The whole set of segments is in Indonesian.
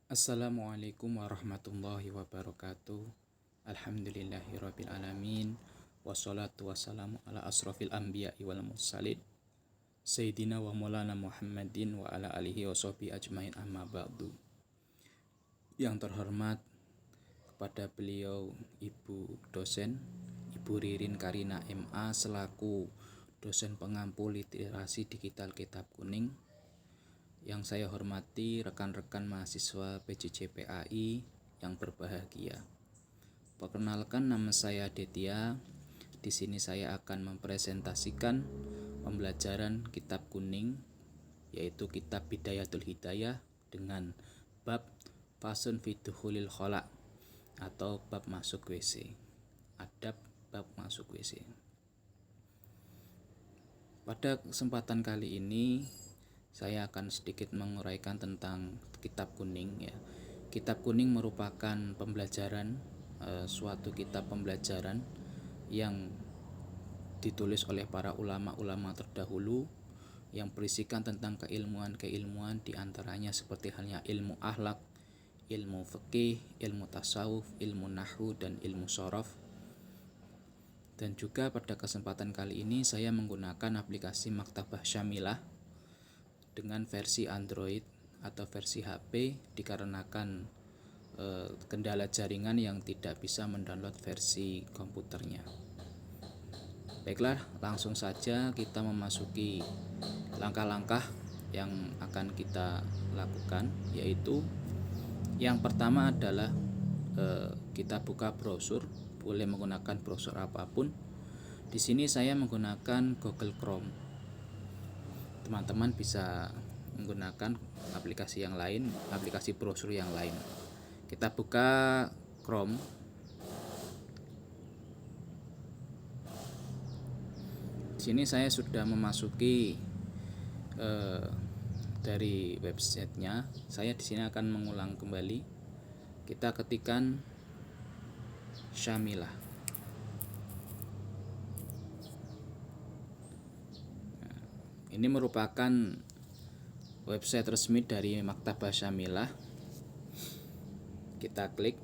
Assalamualaikum warahmatullahi wabarakatuh. Alhamdulillahirabbil alamin. Wassalatu wassalamu ala asrofil anbiya'i wal mursalin Sayyidina wa maulana Muhammadin wa ala alihi wa sahbihi ajmain, amma ba'du. Yang terhormat kepada beliau Ibu dosen, Ibu Ririn Karina MA selaku dosen pengampu literasi digital Kitab Kuning. Yang saya hormati rekan-rekan mahasiswa PJJ-PAI yang berbahagia. Perkenalkan, nama saya Detya. Di sini saya akan mempresentasikan pembelajaran Kitab Kuning, yaitu Kitab Bidayatul Hidayah dengan bab Fasun fi Dukhulil Khala atau bab masuk WC. Adab bab masuk WC. Pada kesempatan kali ini saya akan sedikit menguraikan tentang Kitab Kuning ya. Kitab Kuning merupakan pembelajaran, suatu kitab pembelajaran yang ditulis oleh para ulama-ulama terdahulu yang berisikan tentang keilmuan-keilmuan, diantaranya seperti halnya ilmu akhlak, ilmu fikih, ilmu tasawuf, ilmu nahwu, dan ilmu shorof. Dan juga pada kesempatan kali ini saya menggunakan aplikasi Maktabah Syamilah dengan versi Android atau versi HP dikarenakan kendala jaringan yang tidak bisa mendownload versi komputernya. Baiklah, langsung saja kita memasuki langkah-langkah yang akan kita lakukan, yaitu yang pertama adalah kita buka browser, boleh menggunakan browser apapun. Di sini saya menggunakan Google Chrome. Teman-teman bisa menggunakan aplikasi yang lain, aplikasi browser yang lain. Kita buka Chrome. Di sini saya sudah memasuki dari websitenya. Saya di sini akan mengulang kembali. Kita ketikkan Syamilah. Ini merupakan website resmi dari Maktabah Syamilah. Kita klik.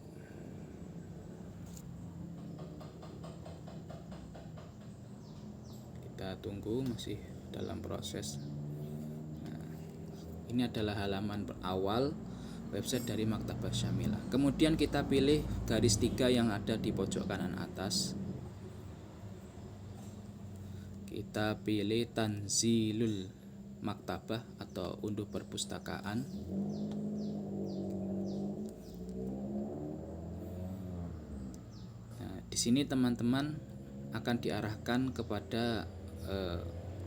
Kita tunggu, masih dalam proses. Ini adalah halaman awal website dari Maktabah Syamilah. Kemudian kita pilih garis 3 yang ada di pojok kanan atas. Kita pilih Tanzilul Maktabah atau unduh perpustakaan. Nah, di sini teman-teman akan diarahkan kepada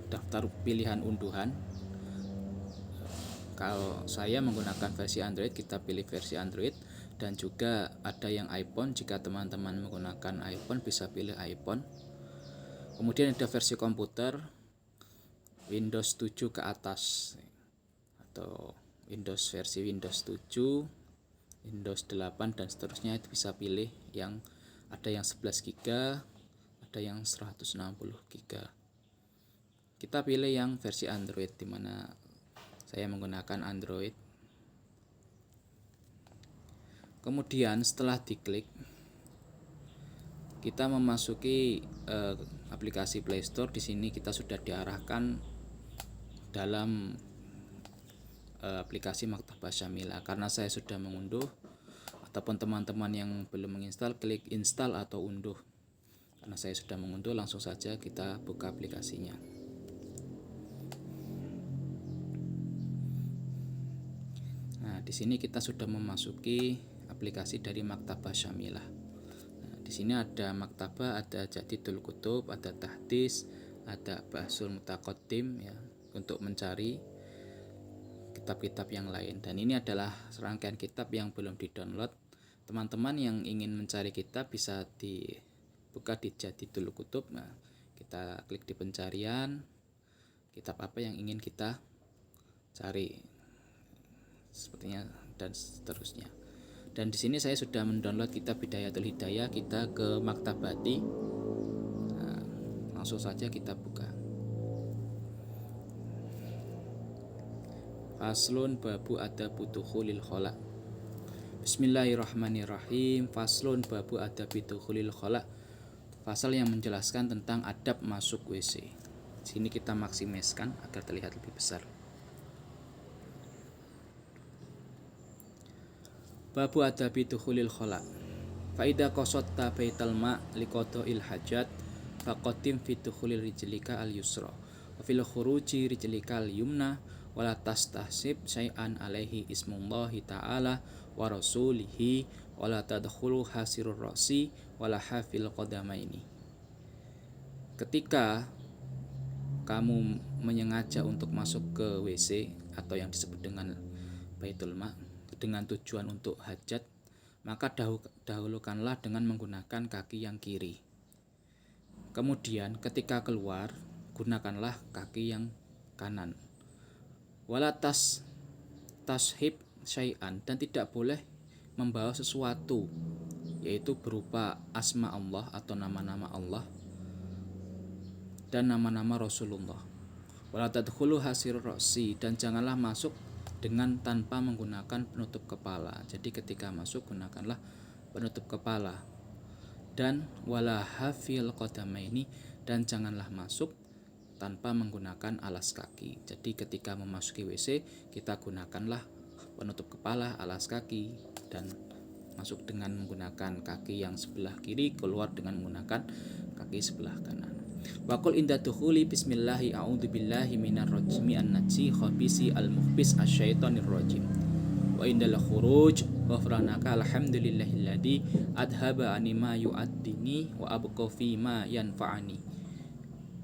daftar pilihan unduhan. Kalau saya menggunakan versi Android, kita pilih versi Android, dan juga ada yang iPhone. Jika teman-teman menggunakan iPhone, bisa pilih iPhone. Kemudian ada versi komputer, Windows 7 ke atas, atau versi Windows 7, Windows 8 dan seterusnya. Itu bisa pilih yang ada yang 11 GB, ada yang 160 GB. Kita pilih yang versi Android, di mana saya menggunakan Android. Kemudian setelah diklik, kita memasuki aplikasi Play Store. Di sini kita sudah diarahkan dalam aplikasi Maktabah Syamilah. Karena saya sudah mengunduh, ataupun teman-teman yang belum menginstal, klik install atau unduh. Karena saya sudah mengunduh, langsung saja kita buka aplikasinya. Nah, di sini kita sudah memasuki aplikasi dari Maktabah Syamilah. Nah, di sini ada Maktabah, ada Jadidul Kutub, ada Tahdits, ada Bahsul Mutaqaddim ya, untuk mencari kitab-kitab yang lain. Dan ini adalah serangkaian kitab yang belum di-download. Teman-teman yang ingin mencari kitab bisa dibuka di Jadidul Kutub. Nah, kita klik di pencarian, kitab apa yang ingin kita cari, sepertinya, dan seterusnya. Dan di sini saya sudah mendownload kitab Bidayatul Hidayah. Kita ke Maktabati. Nah, langsung saja kita buka. Faslun babu ada butuhulil khala. Bismillahirrahmanirrahim. Faslun babu adabi dukhulil khala. Pasal yang menjelaskan tentang adab masuk WC. Sini kita maksimiskan agar terlihat lebih besar. Babu adabi dukhulil khala. Fa idza qasadta baital ma liqada'il hajat faqaddim fi dukhulil rijlika al yusra wa fil khuruji rijlika al yumna wala tastahsib syai'an alaihi ismullahi ta'ala wa rasulihi wala tadkhulu hasirur rasi wala hafil qadamaini. Ketika kamu menyengaja untuk masuk ke WC atau yang disebut dengan baitul ma dengan tujuan untuk hajat, maka dahulukanlah dengan menggunakan kaki yang kiri. Kemudian ketika keluar, gunakanlah kaki yang kanan. Wala tashib syai'an, dan tidak boleh membawa sesuatu, yaitu berupa asma Allah atau nama-nama Allah dan nama-nama Rasulullah. Wala tadkhulu hasirur ra'si, dan janganlah masuk dengan tanpa menggunakan penutup kepala. Jadi ketika masuk gunakanlah penutup kepala. Dan wala hafil qadamaini, dan janganlah masuk tanpa menggunakan alas kaki. Jadi ketika memasuki WC kita gunakanlah penutup kepala, alas kaki, dan masuk dengan menggunakan kaki yang sebelah kiri, keluar dengan menggunakan kaki sebelah kanan. Waqul inda dukhuli bismillahi a'udzu billahi minar rajimi an-najsi khabisi al-mukhbis asyaitonir rajim. Wa indal khuruj ghafranaka alhamdulillahilladzi adhaba anima yu'addini wa abqa fi ma yanfa'ani.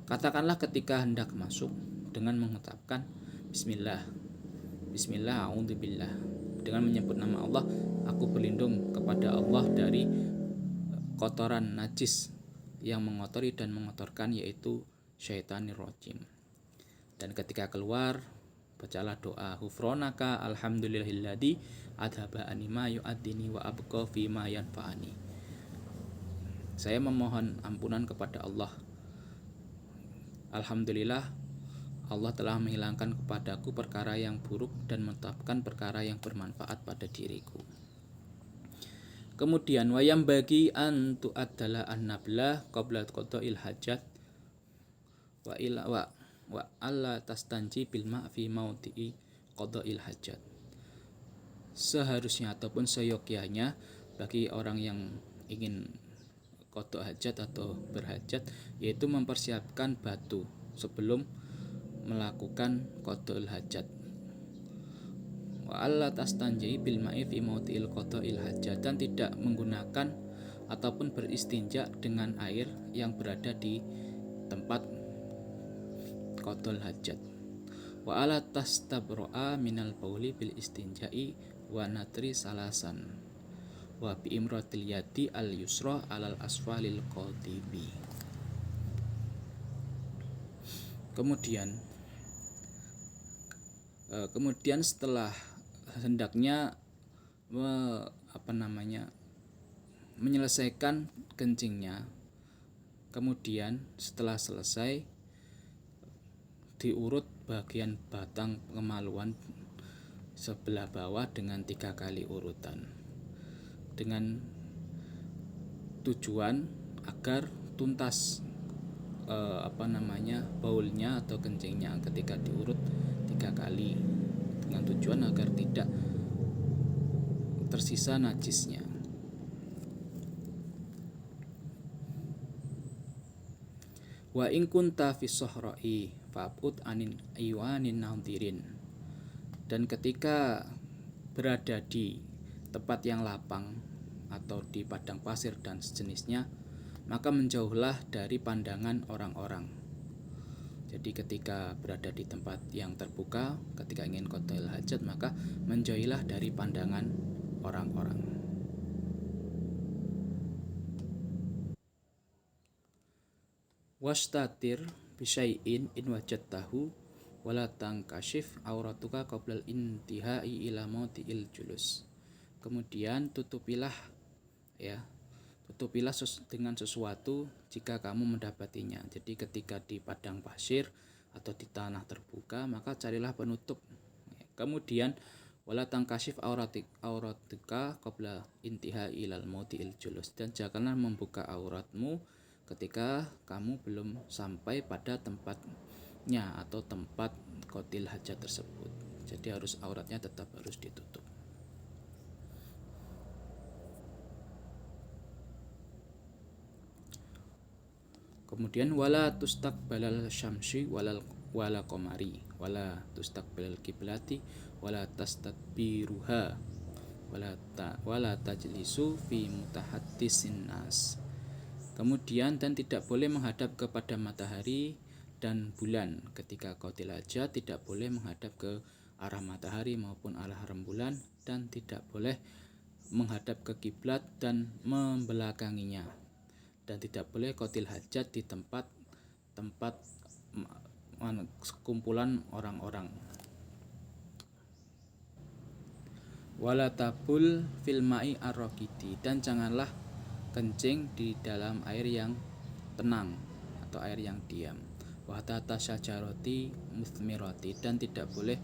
Katakanlah ketika hendak masuk dengan mengucapkan bismillah. Bismillah a'udzubillah. Dengan menyebut nama Allah, aku berlindung kepada Allah dari kotoran najis yang mengotori dan mengotorkan, yaitu syaitanir rajim. Dan ketika keluar, bacalah doa ghufranaka alhamdulillahilladzi adhaba anima yu'addini wa abqa fi ma yanfa'ani. Saya memohon ampunan kepada Allah. Alhamdulillah, Allah telah menghilangkan kepadaku perkara yang buruk dan menetapkan perkara yang bermanfaat pada diriku. Kemudian wayam bagi an tu'addala an-nablah qabla qada'il hajat wa alla tastanji bil ma' fi maudi'i qada'il hajat. Seharusnya ataupun seyogyanya bagi orang yang ingin qada' hajat atau berhajat, yaitu mempersiapkan batu sebelum melakukan qada'il hajat. Wa alla tastanji bil ma'i fi maudi'il qada'il hajat, dan tidak menggunakan ataupun beristinja dengan air yang berada di tempat qada'il hajat. Wa alla tastabro'a minal bauli bil istinja'i wa natri salasan wa bi imratil yadi al yusra alal asfalil qadibi. Kemudian setelah hendaknya menyelesaikan kencingnya, kemudian setelah selesai diurut bagian batang kemaluan sebelah bawah dengan 3 kali urutan, dengan tujuan agar tuntas baulnya atau kencingnya ketika diurut 3 kali, dengan tujuan agar tidak tersisa najisnya. Wa in kunta fi sahra'i fa'bud anin aywanin nadhirin, dan ketika berada di tempat yang lapang atau di padang pasir dan sejenisnya, maka menjauhlah dari pandangan orang-orang. Jadi ketika berada di tempat yang terbuka, ketika ingin qada'il hajat, maka menjauhilah dari pandangan orang-orang. Wastatir bisyai'in in wajadtahu wala tangkashif auratuka qablal intihai ila maudi'il julus. Kemudian tutupilah dengan sesuatu jika kamu mendapatinya. Jadi ketika di padang pasir atau di tanah terbuka, maka carilah penutup. Kemudian Wala tangkashif auratika qabla intiha ilal mautil julus, dan janganlah membuka auratmu ketika kamu belum sampai pada tempatnya atau tempat qatil hajat tersebut. Jadi auratnya tetap harus ditutup. Kemudian wala tustaqbalal syamsi wala qamari wala tustaqbalal kiblati wala tastadbiruha wala tajlisu fi mutahaddisin nas. Kemudian dan tidak boleh menghadap kepada matahari dan bulan ketika qatil hajat, tidak boleh menghadap ke arah matahari maupun arah rembulan, dan tidak boleh menghadap ke kiblat dan membelakanginya, dan tidak boleh qatil hajat di tempat kumpulan orang-orang. Wala tabul fil ma'i ar-raqidi, dan janganlah kencing di dalam air yang tenang atau air yang diam. Wa tata syajarati muthmirati, dan tidak boleh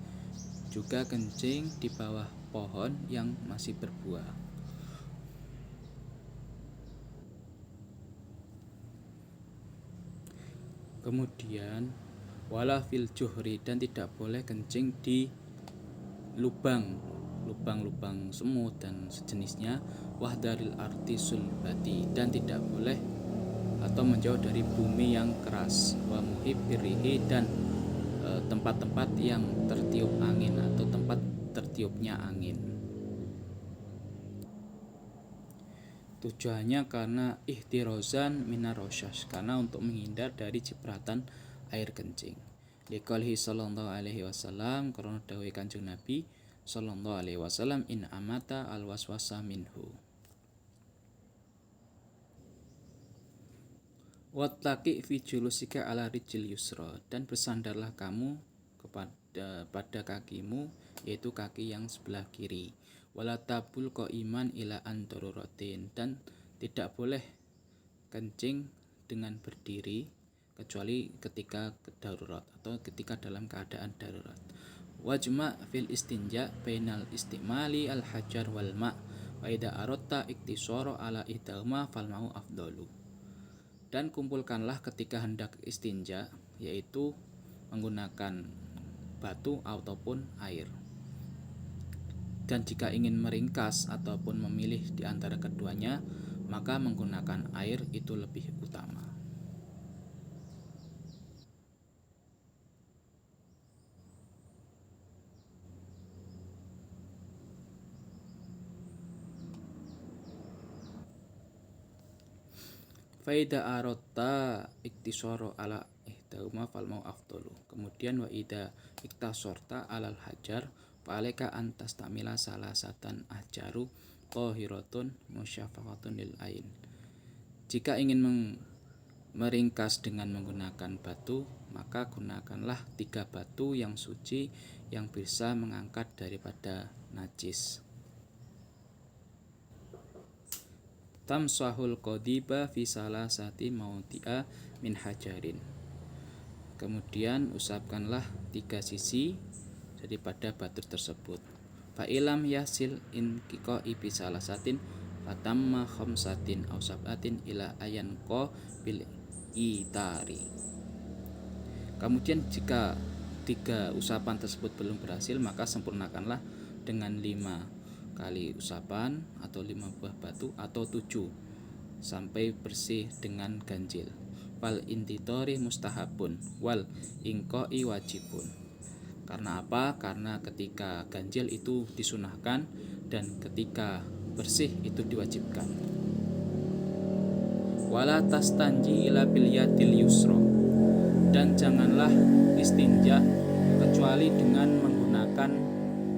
juga kencing di bawah pohon yang masih berbuah. Kemudian wala fil juhri, dan tidak boleh kencing di lubang semut dan sejenisnya. Wahdaril arti sulbati, dan tidak boleh atau menjauh dari bumi yang keras. Wa muhibbirihi, dan tempat-tempat yang tertiup angin atau tempat tertiupnya angin. Tujuannya karena ihtirozan minar rosyas, karena untuk menghindar dari cipratan air kencing. Liqaulihi sallallahu alaihi wasallam, karena dawuh Kanjeng Nabi sallallahu alaihi wasallam, in amata al waswasa minhu. Wattaqi fi julusika ala rijil yusra, dan bersandarlah kamu pada kakimu, yaitu kaki yang sebelah kiri. Wala tabul qaiman ila an daruratin, dan tidak boleh kencing dengan berdiri kecuali ketika darurat atau ketika dalam keadaan darurat. Wajma fil istinja bainal istimali al hajar wal ma, wa idza aratta iktisara ala idama fal ma'u afdalu. Dan kumpulkanlah ketika hendak istinja, yaitu menggunakan batu ataupun air. Dan jika ingin meringkas ataupun memilih di antara keduanya, maka menggunakan air itu lebih utama. Faida arotta iktisoro ala ihdahuma fal mau afdalu. Kemudian wa ida iktasorta alal hajar fa'alaika an tastamila salasatan ahjaru qahiratun musyafaqatun lil ain. Jika ingin meringkas dengan menggunakan batu, maka gunakanlah 3 batu yang suci yang bisa mengangkat daripada najis. Tamsahul qadiba fi salasati mautia min hajarin. Kemudian usapkanlah 3 sisi daripada batu tersebut. Fa ilam yasil in qiqai bi salasatin fatamma khamsatin aw sab'atin ila ayan qa bil itari. Kemudian jika 3 usapan tersebut belum berhasil, maka sempurnakanlah dengan 5 kali usapan atau 5 buah batu atau 7 sampai bersih dengan ganjil. Wal intitori mustahabun wal ingqai wajibun. Karena apa? Karena ketika ganjil itu disunahkan dan ketika bersih itu diwajibkan. Wala tastanji ila bil yadil yusra, dan janganlah istinja kecuali dengan menggunakan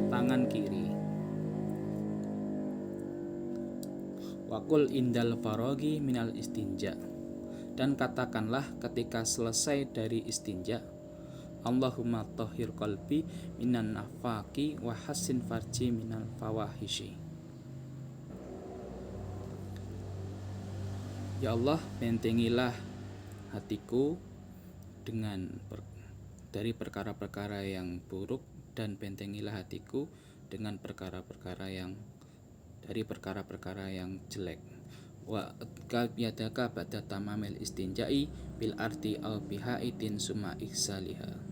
tangan kiri. Wakul indal farogi minal istinja, dan katakanlah ketika selesai dari istinja, Allahumma tahhir qalbi minan nafaqi wa hassin farji minal fawahishi. Ya Allah, bentengilah hatiku dari perkara-perkara yang buruk, dan bentengilah hatiku dengan perkara-perkara yang jelek. Wa yadaka ba'da tamamil istinja'i bil arti au bihaitin summa iksaliha.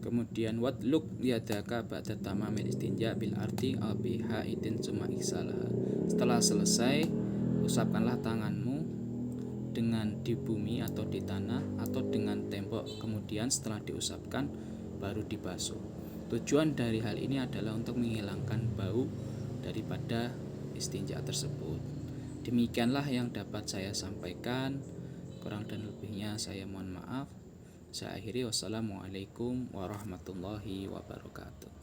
Kemudian watluk yadaka ba'da tamamil istinja bil arti au bihaitin summa iksalaha. Setelah selesai, usapkanlah tanganmu dengan di bumi atau di tanah atau dengan tembok. Kemudian setelah diusapkan baru dibasuh. Tujuan dari hal ini adalah untuk menghilangkan bau daripada istinja tersebut. Demikianlah yang dapat saya sampaikan. Kurang dan lebihnya saya mohon maaf. Saya akhiri, wassalamualaikum warahmatullahi wabarakatuh.